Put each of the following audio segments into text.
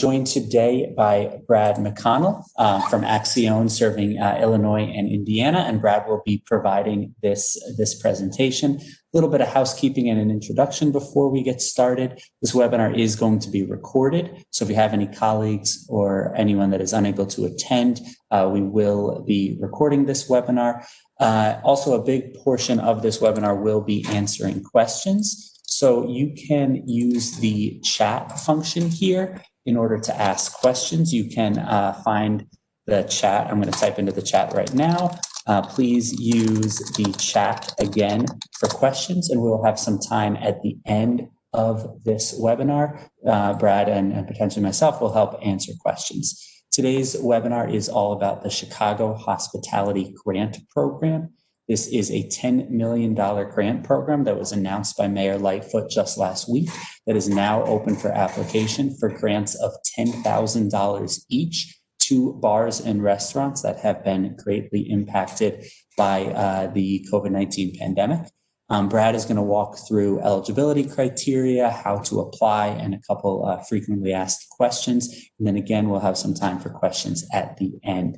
joined today by Brad McConnell from Accion, serving Illinois and Indiana, and Brad will be providing this presentation. A little bit of housekeeping and an introduction before we get started. This webinar is going to be recorded, so if you have any colleagues or anyone that is unable to attend, we will be recording this webinar. Also, a big portion of this webinar will be answering questions. So you can use the chat function here in order to ask questions. You can find the chat. I'm going to type into the chat right now. Please use the chat again for questions, and we'll have some time at the end of this webinar. Brad and potentially myself will help answer questions. Today's webinar is all about the Chicago Hospitality Grant Program. This is a $10 million grant program that was announced by Mayor Lightfoot just last week that is now open for application for grants of $10,000 each to bars and restaurants that have been greatly impacted by the COVID-19 pandemic. Brad is going to walk through eligibility criteria, how to apply, and a couple frequently asked questions. And then again, we'll have some time for questions at the end.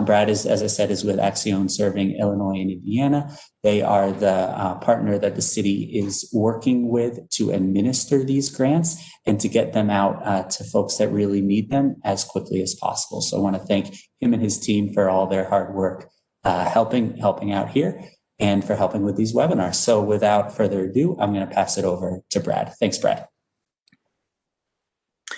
Brad is, as I said, is with Accion, serving Illinois and Indiana. They are the partner that the city is working with to administer these grants and to get them out to folks that really need them as quickly as possible. So I want to thank him and his team for all their hard work helping out here and for helping with these webinars. So without further ado, I'm going to pass it over to Brad. Thanks, Brad.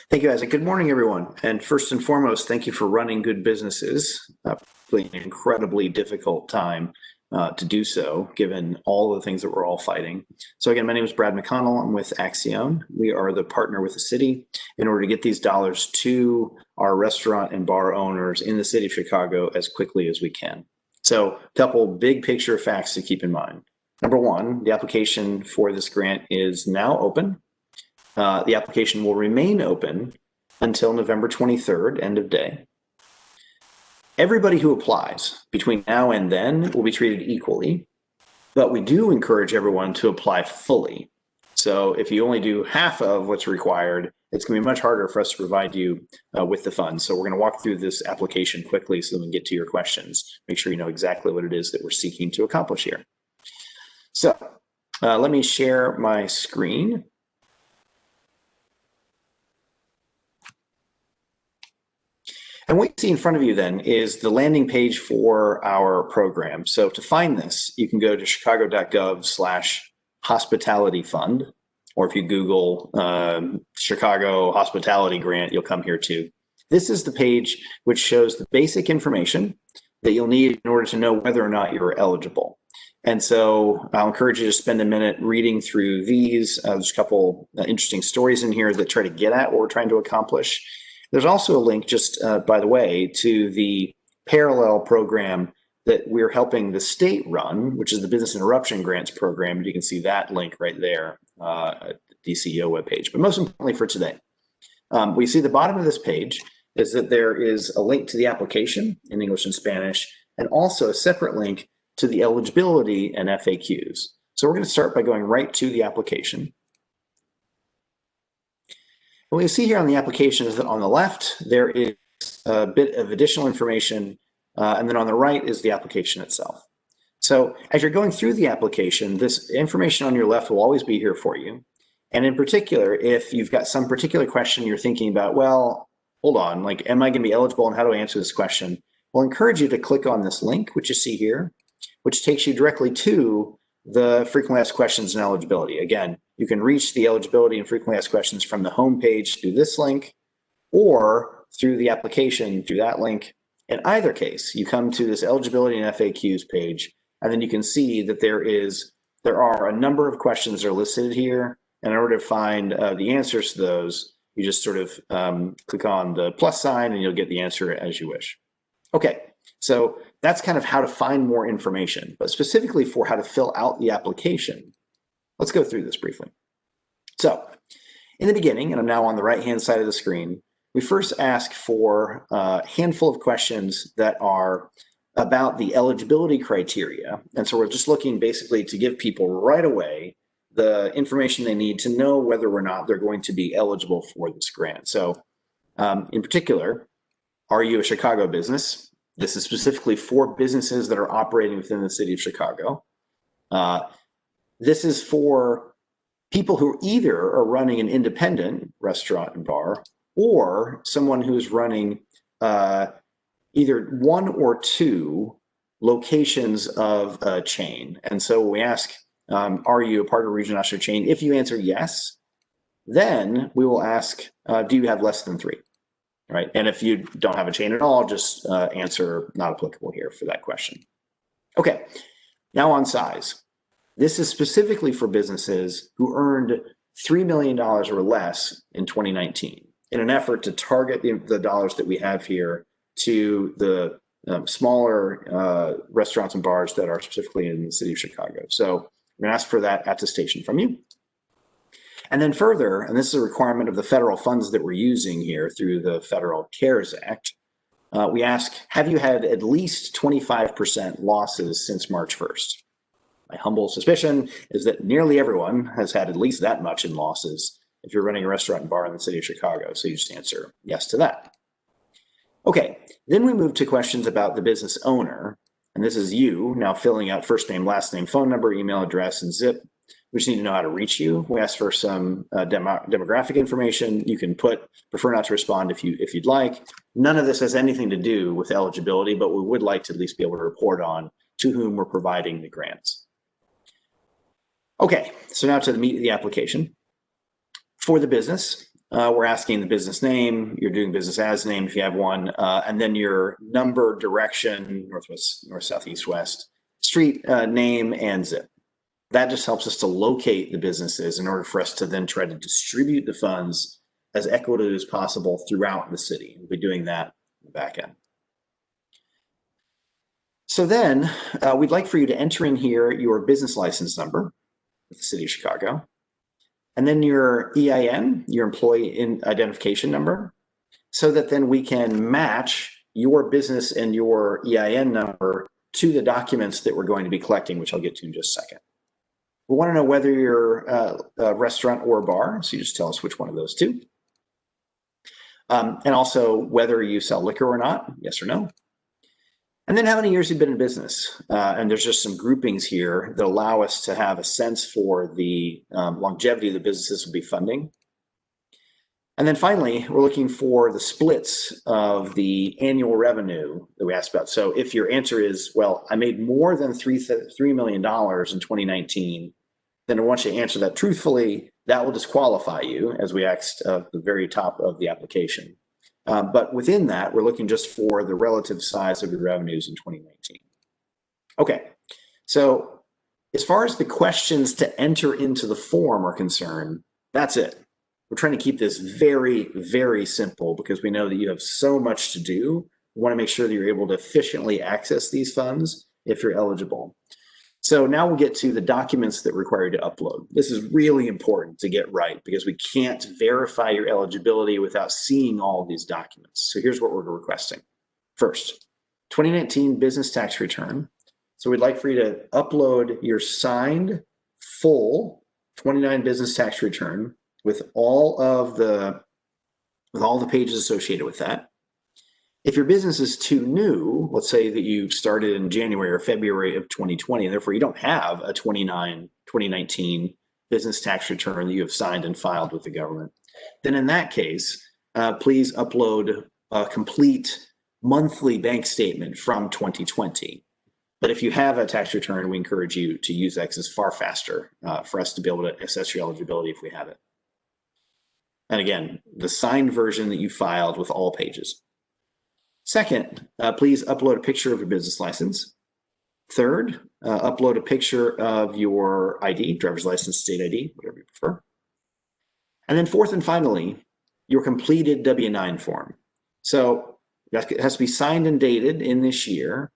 Thank you, Isaac. Good morning, everyone. And first and foremost, thank you for running good businesses. An incredibly difficult time to do so, given all of the things that we're all fighting. So again, my name is Brad McConnell. I'm with Accion. We are the partner with the city in order to get these dollars to our restaurant and bar owners in the city of Chicago as quickly as we can. So a couple big picture facts to keep in mind. Number one, the application for this grant is now open. The application will remain open until November 23rd, end of day. Everybody who applies between now and then will be treated equally, but we do encourage everyone to apply fully. So if you only do half of what's required, it's going to be much harder for us to provide you with the funds. So we're going to walk through this application quickly so that we can get to your questions. Make sure you know exactly what it is that we're seeking to accomplish here. So let me share my screen. And what you see in front of you then is the landing page for our program. So to find this, you can go to chicago.gov/hospitality fund, or if you Google Chicago Hospitality Grant, you'll come here too. This is the page which shows the basic information that you'll need in order to know whether or not you're eligible. And so I'll encourage you to spend a minute reading through these. There's a couple interesting stories in here that try to get at what we're trying to accomplish. There's also a link, just by the way, to the parallel program that we're helping the state run, which is the Business Interruption Grants Program. You can see that link right there at the DCEO webpage. But most importantly for today, we see the bottom of this page is that there is a link to the application in English and Spanish, and also a separate link to the eligibility and FAQs. So we're going to start by going right to the application. What you see here on the application is that on the left, there is a bit of additional information, and then on the right is the application itself. So as you're going through the application, this information on your left will always be here for you. And in particular, if you've got some particular question you're thinking about, well, hold on, like, am I going to be eligible and how do I answer this question? We'll encourage you to click on this link, which you see here, which takes you directly to the frequently asked questions and eligibility. Again, you can reach the eligibility and frequently asked questions from the home page through this link or through the application through that link. In either case, you come to this eligibility and FAQs page, and then you can see that there are a number of questions that are listed here. And in order to find the answers to those, you just sort of click on the plus sign and you'll get the answer as you wish. Okay, so that's kind of how to find more information, but specifically for how to fill out the application, let's go through this briefly. So in the beginning, and I'm now on the right-hand side of the screen, we first ask for a handful of questions that are about the eligibility criteria. And so we're just looking basically to give people right away the information they need to know whether or not they're going to be eligible for this grant. So In particular, are you a Chicago business? This is specifically for businesses that are operating within the city of Chicago. This is for people who either are running an independent restaurant and bar, or someone who's running either one or two locations of a chain. And so we ask, are you a part of a regional national chain? If you answer yes, then we will ask, do you have less than three? Right. And if you don't have a chain at all, just answer not applicable here for that question. Okay, now on size. This is specifically for businesses who earned $3 million or less in 2019 in an effort to target the dollars that we have here to the smaller restaurants and bars that are specifically in the city of Chicago. So I'm going to ask for that attestation from you. And then further, and this is a requirement of the federal funds that we're using here through the Federal CARES Act, we ask, have you had at least 25% losses since March 1st? My humble suspicion is that nearly everyone has had at least that much in losses if you're running a restaurant and bar in the city of Chicago. So you just answer yes to that. Okay, then we move to questions about the business owner. And this is you now filling out first name, last name, phone number, email address, and zip. We just need to know how to reach you. We ask for some demographic information. You can prefer not to respond if you'd like. None of this has anything to do with eligibility, but we would like to at least be able to report on to whom we're providing the grants. Okay, so now to the meat of the application. For the business, we're asking the business name, you're doing business as name if you have one, and then your number, direction, northwest, north, south, east, west, street name, and zip. That just helps us to locate the businesses in order for us to then try to distribute the funds as equitably as possible throughout the city. We'll be doing that in the back end. So then we'd like for you to enter in here your business license number with the city of Chicago, and then your EIN, your employee identification number, so that then we can match your business and your EIN number to the documents that we're going to be collecting, which I'll get to in just a second. We want to know whether you're a restaurant or a bar, so you just tell us which one of those two. And also whether you sell liquor or not, yes or no. And then how many years you've been in business. And there's just some groupings here that allow us to have a sense for the longevity of the businesses we'll be funding. And then finally, we're looking for the splits of the annual revenue that we asked about. So if your answer is, well, I made more than $3 million in 2019, then I want you to answer that truthfully. That will disqualify you, as we asked at the very top of the application. But within that, we're looking just for the relative size of your revenues in 2019. Okay, so as far as the questions to enter into the form are concerned, that's it. We're trying to keep this very, very simple because we know that you have so much to do. We want to make sure that you're able to efficiently access these funds if you're eligible. So now we'll get to the documents that require you to upload. This is really important to get right because we can't verify your eligibility without seeing all of these documents. So here's what we're requesting. First, 2019 business tax return. So we'd like for you to upload your signed full 29 business tax return with all the pages associated with that. If your business is too new, let's say that you started in January or February of 2020, and therefore you don't have a 2019 business tax return that you have signed and filed with the government, then in that case, please upload a complete monthly bank statement from 2020. But if you have a tax return, we encourage you to use that because it's far faster for us to be able to assess your eligibility if we have it. And again, the signed version that you filed with all pages. Second, please upload a picture of your business license. Third, upload a picture of your ID, driver's license, state ID, whatever you prefer. And then fourth and finally, your completed W-9 form. So it has to be signed and dated in this year.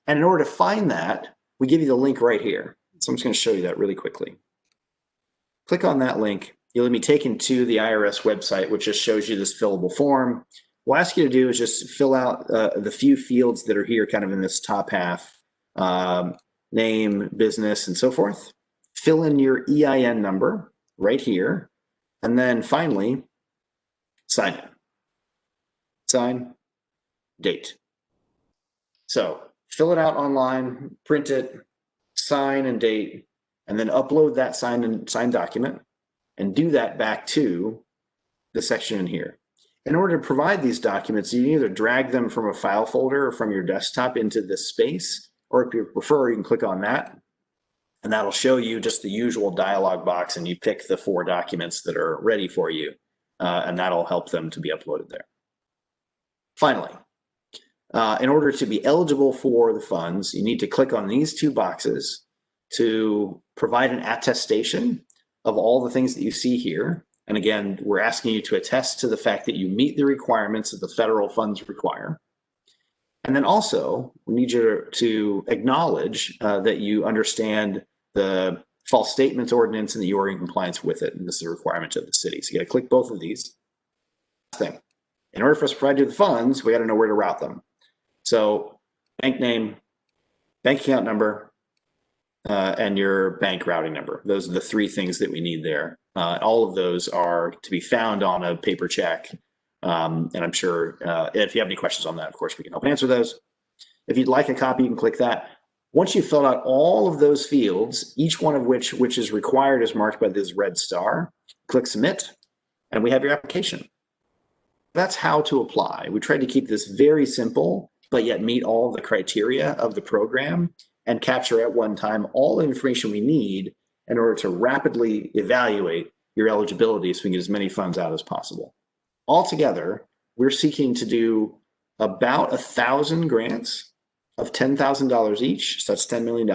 And in order to find that, we give you the link right here. So I'm just going to show you that really quickly. Click on that link. You'll be taken to the IRS website, which just shows you this fillable form. What I'll ask you to do is just fill out the few fields that are here kind of in this top half, name, business, and so forth. Fill in your EIN number right here. And then finally, sign it. sign, date. So fill it out online, print it, sign and date, and then upload that signed document and do that back to the section in here. In order to provide these documents, you can either drag them from a file folder or from your desktop into this space, or if you prefer, you can click on that, and that'll show you just the usual dialog box, and you pick the 4 documents that are ready for you, and that'll help them to be uploaded there. Finally, in order to be eligible for the funds, you need to click on these 2 boxes to provide an attestation of all the things that you see here. And again, we're asking you to attest to the fact that you meet the requirements that the federal funds require. And then also, we need you to acknowledge that you understand the false statements ordinance and that you are in compliance with it. And this is a requirement of the city. So you got to click both of these. Thing. In order for us to provide you the funds, we got to know where to route them. So bank name, bank account number, and your bank routing number. Those are the 3 things that we need there. All of those are to be found on a paper check. And I'm sure if you have any questions on that, of course, we can help answer those. If you'd like a copy, you can click that. Once you've filled out all of those fields, each one of which is required is marked by this red star, click submit, and we have your application. That's how to apply. We tried to keep this very simple, but yet meet all the criteria of the program and capture at one time all the information we need in order to rapidly evaluate your eligibility so we can get as many funds out as possible. Altogether, we're seeking to do about 1,000 grants of $10,000 each, so that's $10 million.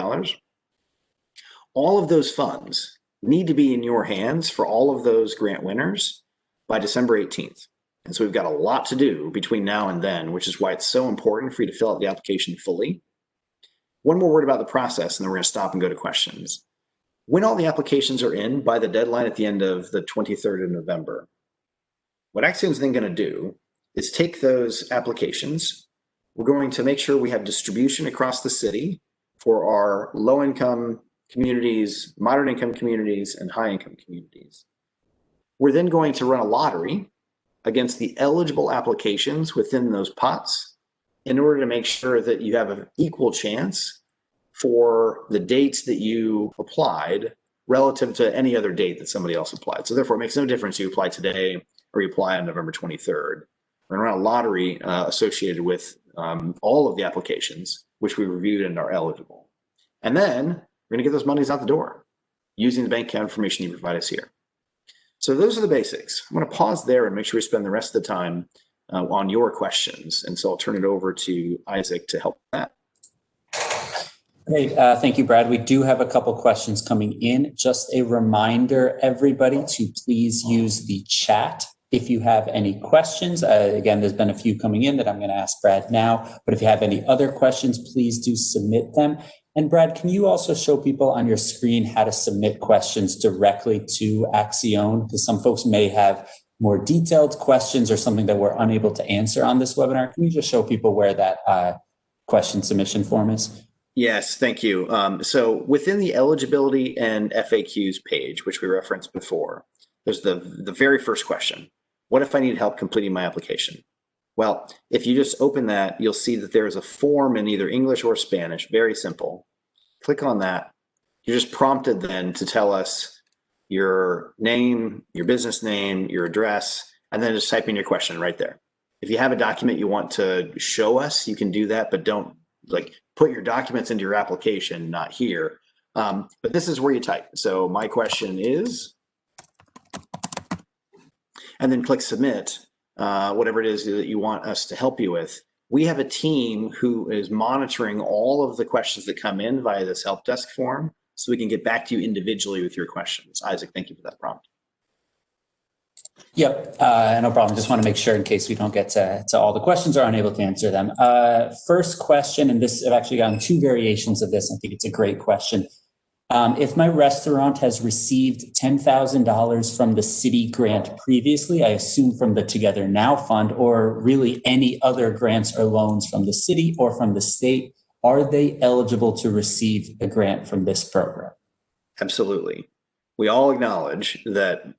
All of those funds need to be in your hands for all of those grant winners by December 18th. And so we've got a lot to do between now and then, which is why it's so important for you to fill out the application fully. One more word about the process, and then we're going to stop and go to questions. When all the applications are in by the deadline at the end of the 23rd of November, what Accion's then going to do is take those applications. We're going to make sure we have distribution across the city for our low-income communities, moderate-income communities, and high-income communities. We're then going to run a lottery against the eligible applications within those pots in order to make sure that you have an equal chance for the dates that you applied relative to any other date that somebody else applied. So therefore, it makes no difference if you apply today or you apply on November 23rd. We're going to run a lottery associated with all of the applications, which we reviewed and are eligible. And then we're going to get those monies out the door using the bank account information you provide us here. So those are the basics. I'm going to pause there and make sure we spend the rest of the time on your questions. And so I'll turn it over to Isaac to help with that. Great. Thank you, Brad. We do have a couple questions coming in. Just a reminder, everybody, to please use the chat if you have any questions. Again, there's been a few coming in that I'm going to ask Brad now, but if you have any other questions, please do submit them. And Brad, can you also show people on your screen how to submit questions directly to Accion? Because some folks may have more detailed questions or something that we're unable to answer on this webinar. Can you just show people where that question submission form is? Yes, thank you. So within the eligibility and FAQs page, which we referenced before, there's the very first question. What if I need help completing my application? Well, if you just open that, you'll see that there is a form in either English or Spanish, very simple. Click on that. You're just prompted then to tell us your name, your business name, your address, and then just type in your question right there. If you have a document you want to show us, you can do that, but don't put your documents into your application, not here. But this is where you type. So my question is, and then click submit. Whatever it is that you want us to help you with. We have a team who is monitoring all of the questions that come in via this help desk form so we can get back to you individually with your questions. Isaac, thank you for that prompt. Yep, no problem. Just want to make sure in case we don't get to all the questions or unable to answer them. First question, and this I've actually gotten 2 variations of this. I think it's a great question. If my restaurant has received $10,000 from the city grant previously, I assume from the Together Now Fund, or really any other grants or loans from the city or from the state, are they eligible to receive a grant from this program? Absolutely. We all acknowledge that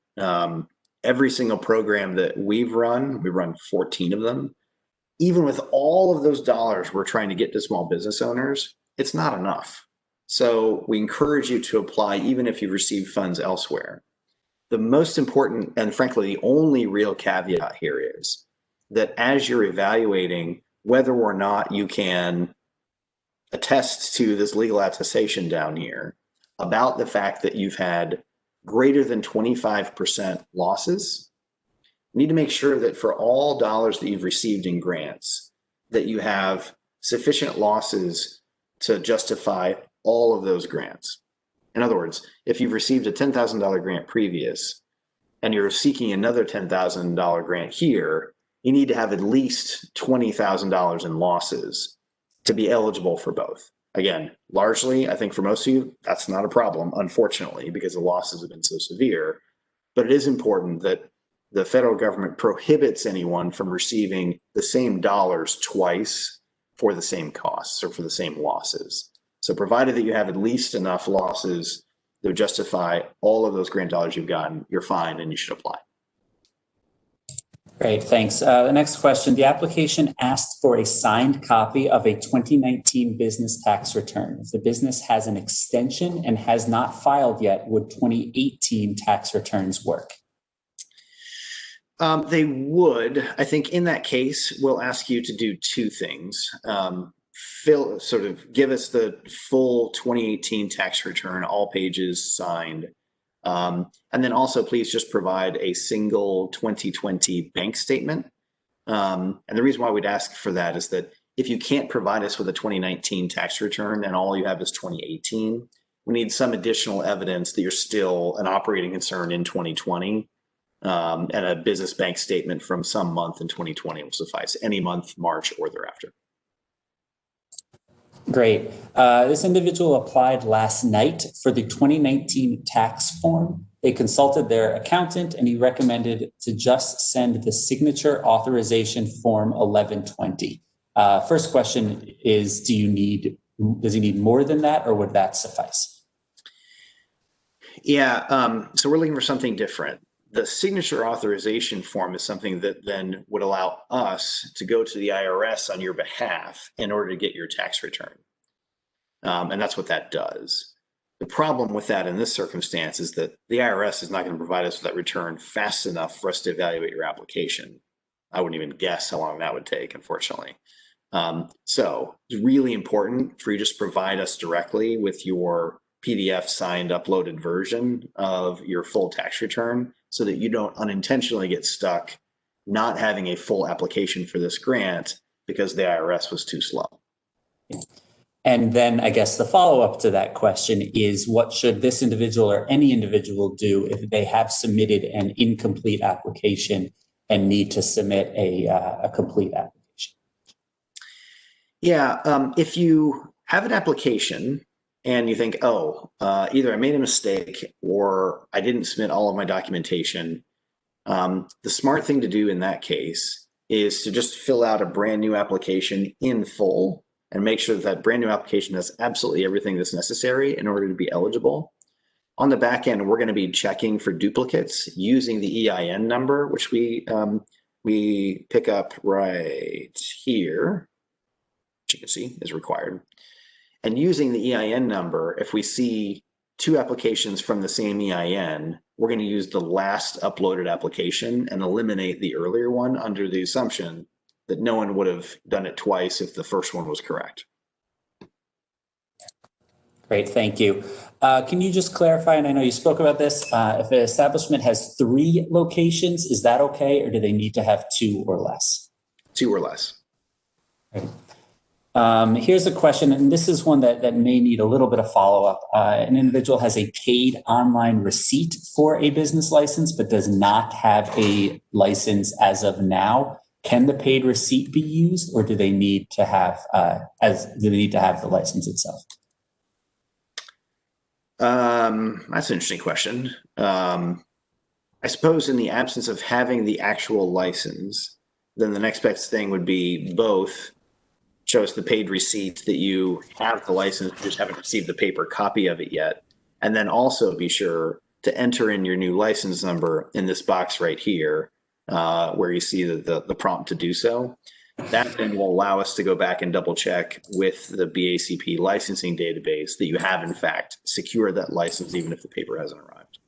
every single program that we run 14 of them, even with all of those dollars we're trying to get to small business owners, it's not enough. So we encourage you to apply even if you've received funds elsewhere. The most important, and frankly, the only real caveat here is that as you're evaluating whether or not you can attest to this legal attestation down here about the fact that you've had greater than 25% losses, you need to make sure that for all dollars that you've received in grants, that you have sufficient losses to justify all of those grants. In other words, if you've received a $10,000 grant previous and you're seeking another $10,000 grant here, you need to have at least $20,000 in losses to be eligible for both. Again, largely, I think for most of you, that's not a problem, unfortunately, because the losses have been so severe. But it is important that the federal government prohibits anyone from receiving the same dollars twice for the same costs or for the same losses. So provided that you have at least enough losses to justify all of those grant dollars you've gotten, you're fine and you should apply. Great, thanks. The next question, the application asked for a signed copy of a 2019 business tax return. If the business has an extension and has not filed yet, would 2018 tax returns work? They would. I think in that case, we'll ask you to do two things. Give us the full 2018 tax return, all pages signed. And then also please just provide a single 2020 bank statement. And the reason why we'd ask for that is that if you can't provide us with a 2019 tax return and all you have is 2018, we need some additional evidence that you're still an operating concern in 2020. And a business bank statement from some month in 2020 will suffice, any month, March or thereafter. Great. This individual applied last night for the 2019 tax form. They consulted their accountant and he recommended to just send the signature authorization form 1120. First question is, does he need more than that or would that suffice? Yeah, so we're looking for something different. The signature authorization form is something that then would allow us to go to the IRS on your behalf in order to get your tax return. And that's what that does. The problem with that in this circumstance is that the IRS is not going to provide us with that return fast enough for us to evaluate your application. I wouldn't even guess how long that would take, unfortunately. So it's really important for you to just provide us directly with your PDF signed uploaded version of your full tax return so that you don't unintentionally get stuck not having a full application for this grant because the IRS was too slow. And then I guess the follow-up to that question is, what should this individual or any individual do if they have submitted an incomplete application and need to submit a complete application? Yeah, if you have an application and you think, either I made a mistake or I didn't submit all of my documentation, the smart thing to do in that case is to just fill out a brand new application in full and make sure that that brand new application has absolutely everything that's necessary in order to be eligible. On the back end, we're going to be checking for duplicates using the EIN number, which we pick up right here, which you can see is required. And using the EIN number, if we see two applications from the same EIN, we're going to use the last uploaded application and eliminate the earlier one under the assumption that no one would have done it twice if the first one was correct. Great, thank you. Can you just clarify, and I know you spoke about this, if an establishment has 3 locations, is that okay, or do they need to have 2 or less? 2 or less. Great. Here's a question, and this is one that may need a little bit of follow-up. An individual has a paid online receipt for a business license, but does not have a license as of now. Can the paid receipt be used, or do they need to have the license itself? That's an interesting question. I suppose in the absence of having the actual license, then the next best thing would be both show us the paid receipt that you have the license, you just haven't received the paper copy of it yet, and then also be sure to enter in your new license number in this box right here, where you see the prompt to do so. That then will allow us to go back and double check with the BACP licensing database that you have in fact secured that license, even if the paper hasn't arrived.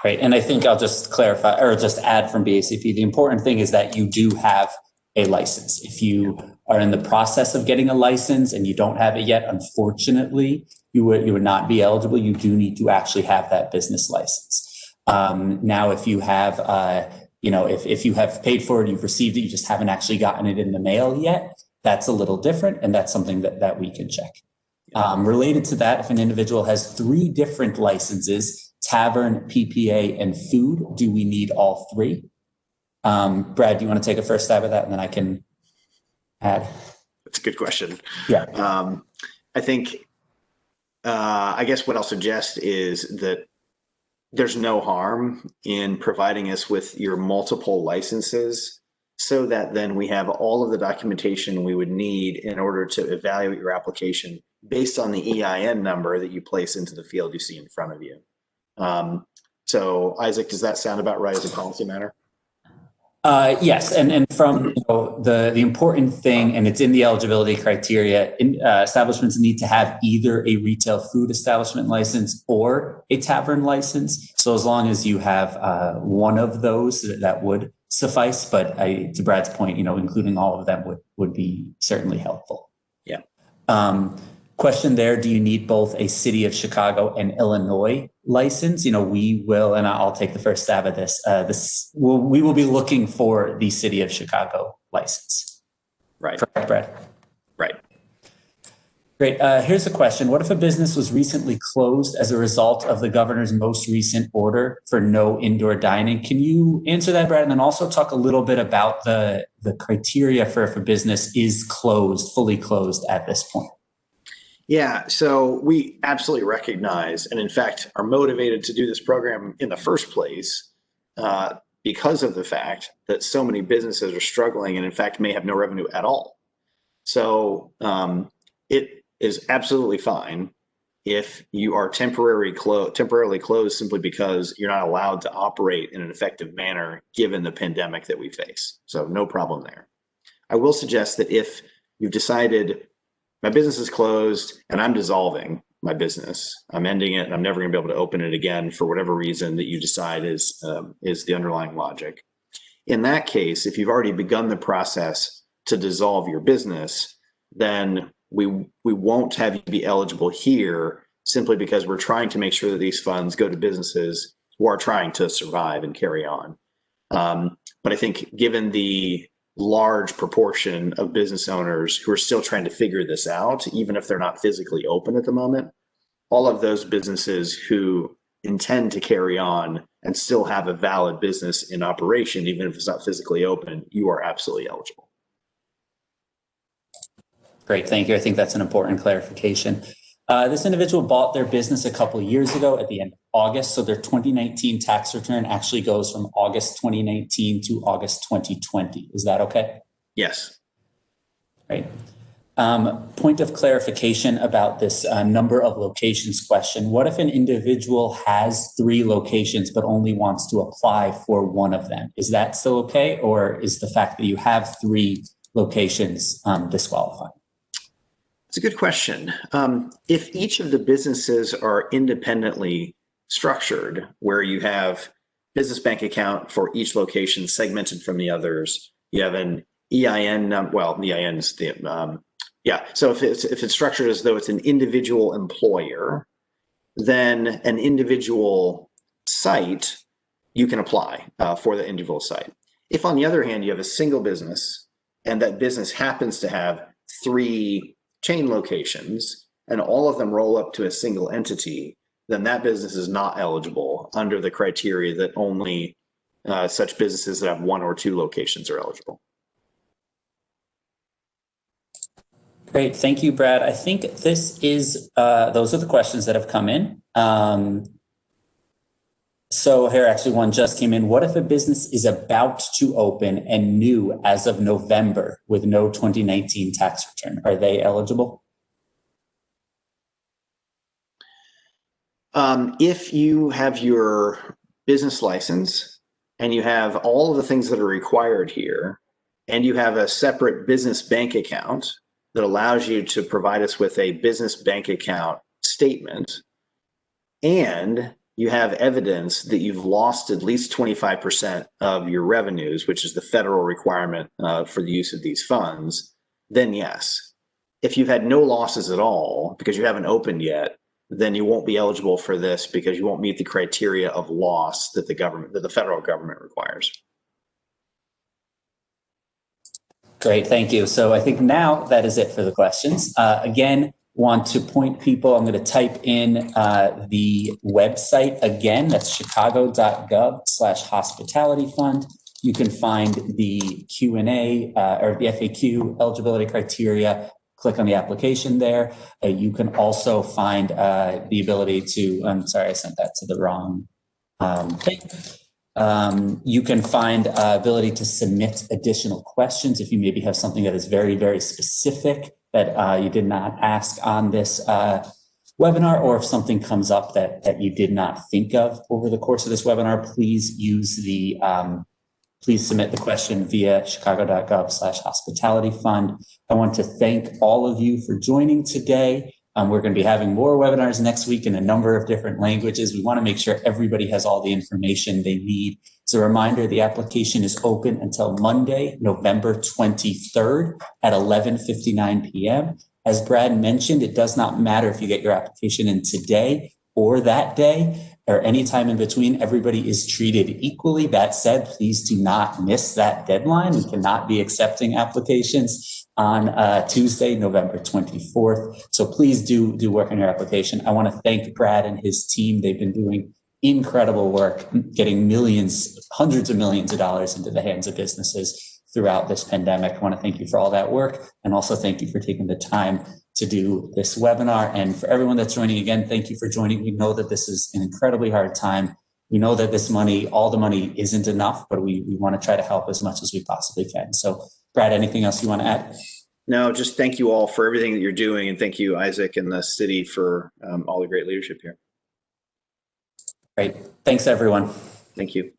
Right. And I think I'll just clarify or just add from BACP, the important thing is that you do have a license. If you are in the process of getting a license and you don't have it yet, unfortunately, you would not be eligible. You do need to actually have that business license. Now, if you have, if you have paid for it, you've received it, you just haven't actually gotten it in the mail yet, that's a little different. And that's something that we can check. Related to that, if an individual has 3 different licenses, tavern, PPA, and food, do we need all 3? Brad, do you want to take a first stab at that and then I can add? That's a good question. Yeah. I think, I guess what I'll suggest is that there's no harm in providing us with your multiple licenses so that then we have all of the documentation we would need in order to evaluate your application based on the EIN number that you place into the field you see in front of you. So Isaac, does that sound about right as a policy matter? Yes, and from the important thing, and it's in the eligibility criteria, establishments need to have either a retail food establishment license or a tavern license. So as long as you have one of those, that would suffice. But to Brad's point, including all of them would be certainly helpful. Yeah. Question there, do you need both a City of Chicago and Illinois license? We will, and I'll take the first stab at this. We will be looking for the City of Chicago license. Right. Correct, Brad? Right. Great. Here's a question. What if a business was recently closed as a result of the governor's most recent order for no indoor dining? Can you answer that, Brad? And then also talk a little bit about the criteria for if a business is fully closed at this point. Yeah, so we absolutely recognize, and in fact are motivated to do this program in the first place because of the fact that so many businesses are struggling and in fact may have no revenue at all. So it is absolutely fine if you are temporarily closed simply because you're not allowed to operate in an effective manner given the pandemic that we face. So no problem there. I will suggest that if you've decided my business is closed and I'm dissolving my business, I'm ending it and I'm never going to be able to open it again for whatever reason that you decide is the underlying logic. In that case, if you've already begun the process to dissolve your business, then we won't have you be eligible here simply because we're trying to make sure that these funds go to businesses who are trying to survive and carry on. But I think given the large proportion of business owners who are still trying to figure this out, even if they're not physically open at the moment, all of those businesses who intend to carry on and still have a valid business in operation, even if it's not physically open, you are absolutely eligible. Great, thank you. I think that's an important clarification. This individual bought their business a couple of years ago at the end of August. So their 2019 tax return actually goes from August 2019 to August 2020. Is that okay? Yes. Right. Point of clarification about this number of locations question. What if an individual has 3 locations but only wants to apply for one of them? Is that still okay? Or is the fact that you have 3 locations disqualifying? It's a good question. If each of the businesses are independently structured, where you have business bank account for each location segmented from the others, you have an EIN, the EIN is the, so if it's structured as though it's an individual employer, then an individual site, you can apply for the individual site. If on the other hand, you have a single business and that business happens to have 3 chain locations and all of them roll up to a single entity, then that business is not eligible under the criteria that only such businesses that have 1 or 2 locations are eligible. Great, thank you, Brad. I think this is, those are the questions that have come in. So here, actually one just came in. What if a business is about to open and new as of November with no 2019 tax return? Are they eligible? If you have your business license and you have all of the things that are required here, and you have a separate business bank account that allows you to provide us with a business bank account statement, and you have evidence that you've lost at least 25% of your revenues, which is the federal requirement for the use of these funds, then yes. If you've had no losses at all because you haven't opened yet, then you won't be eligible for this because you won't meet the criteria of loss that the federal government requires. Great, thank you. So I think now that is it for the questions. Again, want to point people, I'm going to type in the website again. That's chicago.gov/hospitality fund. You can find the Q&A or the FAQ eligibility criteria. Click on the application there. You can also find the ability to, I'm sorry, I sent that to the wrong thing. You can find ability to submit additional questions if you maybe have something that is very, very specific that you did not ask on this webinar, or if something comes up that you did not think of over the course of this webinar, please use the, please submit the question via chicago.gov/hospitality fund. I want to thank all of you for joining today. We're going to be having more webinars next week in a number of different languages. We want to make sure everybody has all the information they need. As a reminder, the application is open until Monday, November 23rd at 11:59 p.m. As Brad mentioned, it does not matter if you get your application in today or that day or any time in between. Everybody is treated equally. That said, please do not miss that deadline. We cannot be accepting applications on Tuesday, November 24th. So please do work on your application. I want to thank Brad and his team. They've been doing incredible work, getting millions, hundreds of millions of dollars into the hands of businesses throughout this pandemic. I want to thank you for all that work, and also thank you for taking the time to do this webinar. And for everyone that's joining, again, thank you for joining. We know that this is an incredibly hard time. We know that this money, all the money isn't enough, but we want to try to help as much as we possibly can. So Brad, anything else you want to add? No, just thank you all for everything that you're doing. And thank you, Isaac, and the city for all the great leadership here. Great. Thanks, everyone. Thank you.